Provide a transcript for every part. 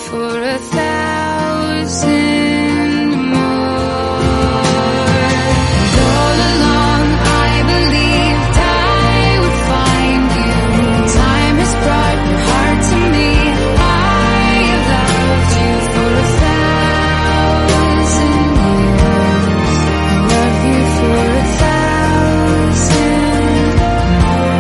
for 1,000 more. And all along I believed I would find you. Time has brought your heart to me. I have loved you for 1,000 years. I love you for 1,000 more.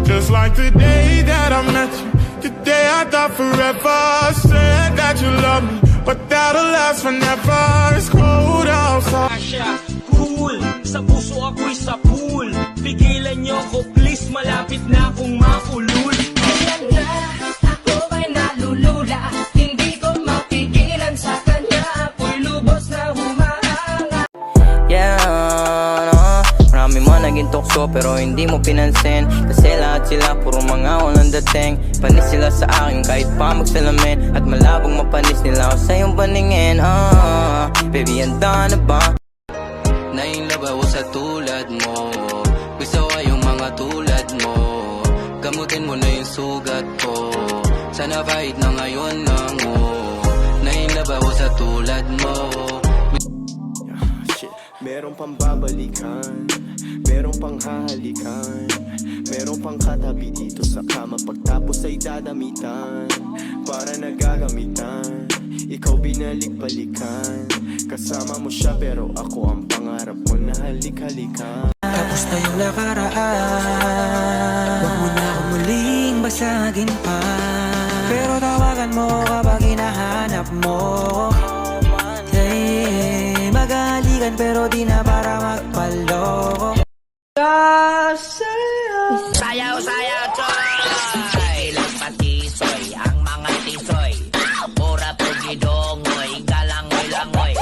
Just like the day that I met you, the day I thought forever. Said that you love me, but that'll last forever. It's cold outside. Siya, cool, sa puso ako'y sa pool. Pigilan niyo ko please, malapit na akong maulul. Kailan na ako ba'y nalulula? Hindi ko mapigilan sa kanya, ako'y lubos na humahanga. Yeah, marami man naging tukso pero hindi mo pinansin. Kasi lahat sila puro mga walang dating. Panis sila sa akin kahit pa magsalamin. At malabong mapanis nila ako sa iyong paningin. Baby, handa na ba? Nainlove ako sa tulad mo. Gusto ko yung mga tulad mo. Gamutin mo na yung sugat ko. Sana kahit na ngayon lang mo. Nainlove ako sa tulad mo. Merong pang babalikan, merong pang hahalikan, merong pang katabi dito sa kama. Pagtapos ay dadamitan, para nagagamitan. Ikaw binalik-balikan, kasama mo siya pero ako ang pangarap mo na halik-halikan. Tapos na yung nakaraan, wag mo na ako muling basagin pa. Pero tawagan mo kapag hinahanap mo. Hey, maghahalikan pero di na para magpaloko. Sayaw, sayaw, choy! Lampat tisoy, ang mga tisoy. Pura pugidongoy, galangoy-langoy.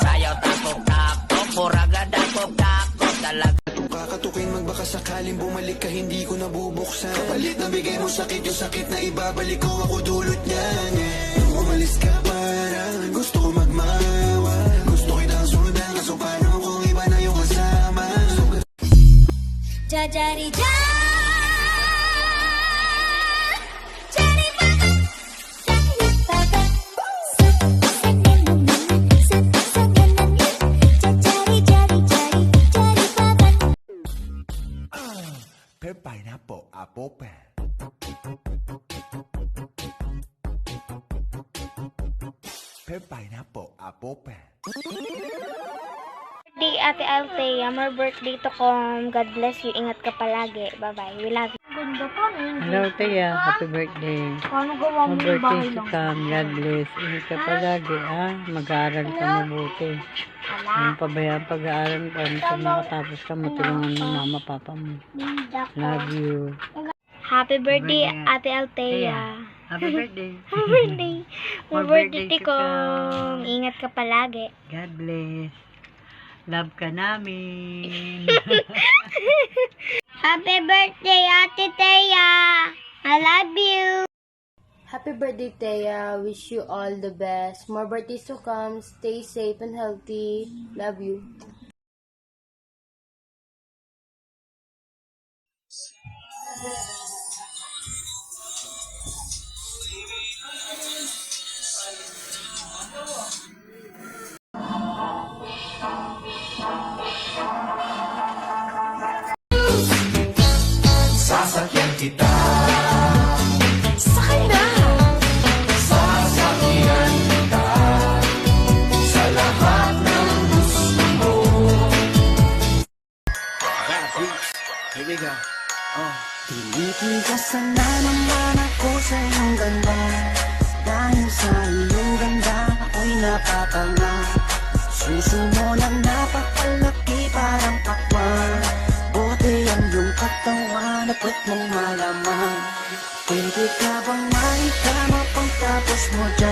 Sayaw, takok-takok, pura gadakok-takok. Talaga Kakatukin magbaka sakaling bumalik ka, hindi ko nabubuksan. Kapalit na bigay mo sakit, yung sakit na ibabalik ko, ako dulot niyan. Nung umalis ka parang gusto ko magmawa. Gusto kitang sundan, kaso paano kung iba na yung kasama? Jajari ja. Pineapple, apple pen. Pineapple, apple pen. Birthday, Ate Althea. More birthday to come. God bless you. Ingat ka palagi. Bye-bye. We love you. Ganda pa. Hello, Tia. Happy birthday. Paano gawa mo yung birthday bahay to lang? come. God bless. Ingat ka palagi, ha? Mag-aaral ka mabuti. Yung pabayaan pag-aaral ka. Pag makatapos ka, matulungan ng mama, papa mo. Love you. Happy birthday, Birthday, Ate Althea. Happy birthday. Happy birthday. More birthday birthday to to come. Ingat ka palagi. God bless. Love ka namin. Happy birthday, Ate Thea. I love you. Happy birthday, Thea. Wish you all the best. More birthdays to come. Stay safe and healthy. Love you. Sasakyan kita. Sakay na. Sasakyan kita. Sa lahat ng gusto mo. Here we go. Tinitigasan na naman ako sa iyong ganda. Dahil sa iyong ganda, ako'y napatanga. Suso mo na napakalaki parang pakwan. Buti ang iyong katawan, dapat mong malaman. Pwede ka bang maitama pagtapos mo dyan?